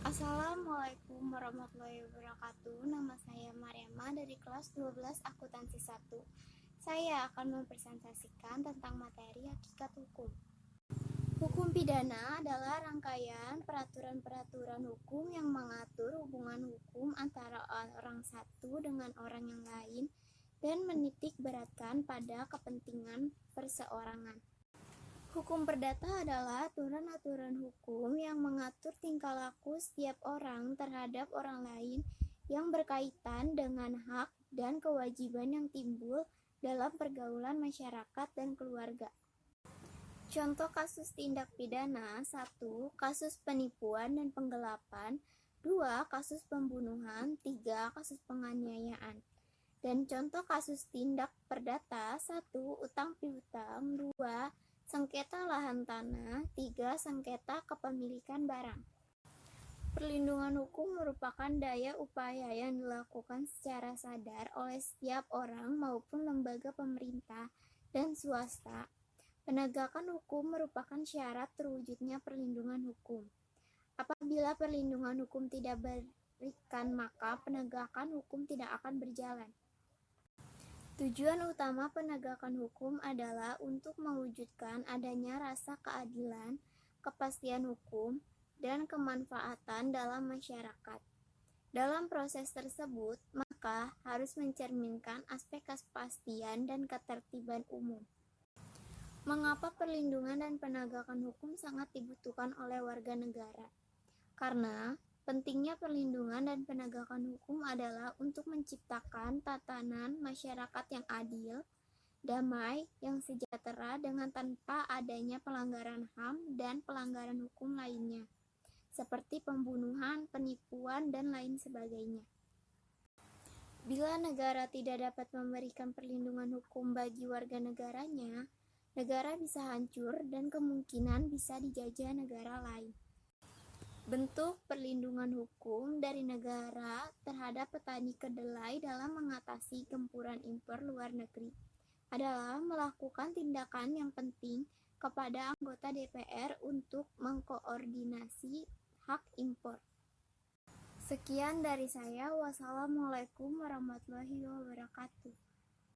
Assalamualaikum warahmatullahi wabarakatuh. Nama saya Mariama dari kelas 12 Akuntansi 1. Saya akan mempresentasikan tentang materi hakikat hukum. Hukum pidana adalah rangkaian peraturan-peraturan hukum yang mengatur hubungan hukum antara orang satu dengan orang yang lain dan menitik beratkan pada kepentingan perseorangan. Hukum perdata adalah aturan-aturan hukum yang mengatur tingkah laku setiap orang terhadap orang lain yang berkaitan dengan hak dan kewajiban yang timbul dalam pergaulan masyarakat dan keluarga. Contoh kasus tindak pidana: 1. Kasus penipuan dan penggelapan. 2. Kasus pembunuhan. 3. Kasus penganiayaan. Dan contoh kasus tindak perdata: 1. Utang piutang. 2. Sengketa lahan tanah. 3. Sengketa kepemilikan barang. Perlindungan hukum merupakan daya upaya yang dilakukan secara sadar oleh setiap orang maupun lembaga pemerintah dan swasta. Penegakan hukum merupakan syarat terwujudnya perlindungan hukum. Apabila perlindungan hukum tidak diberikan, maka penegakan hukum tidak akan berjalan. Tujuan utama penegakan hukum adalah untuk mewujudkan adanya rasa keadilan, kepastian hukum, dan kemanfaatan dalam masyarakat. Dalam proses tersebut, maka harus mencerminkan aspek kepastian dan ketertiban umum. Mengapa perlindungan dan penegakan hukum sangat dibutuhkan oleh warga negara? Karena pentingnya perlindungan dan penegakan hukum adalah untuk menciptakan tatanan masyarakat yang adil, damai, yang sejahtera dengan tanpa adanya pelanggaran HAM dan pelanggaran hukum lainnya, seperti pembunuhan, penipuan, dan lain sebagainya. Bila negara tidak dapat memberikan perlindungan hukum bagi warga negaranya, negara bisa hancur dan kemungkinan bisa dijajah negara lain. Bentuk perlindungan hukum dari negara terhadap petani kedelai dalam mengatasi gempuran impor luar negeri adalah melakukan tindakan yang penting kepada anggota DPR untuk mengkoordinasi hak impor. Sekian dari saya. Wassalamualaikum warahmatullahi wabarakatuh.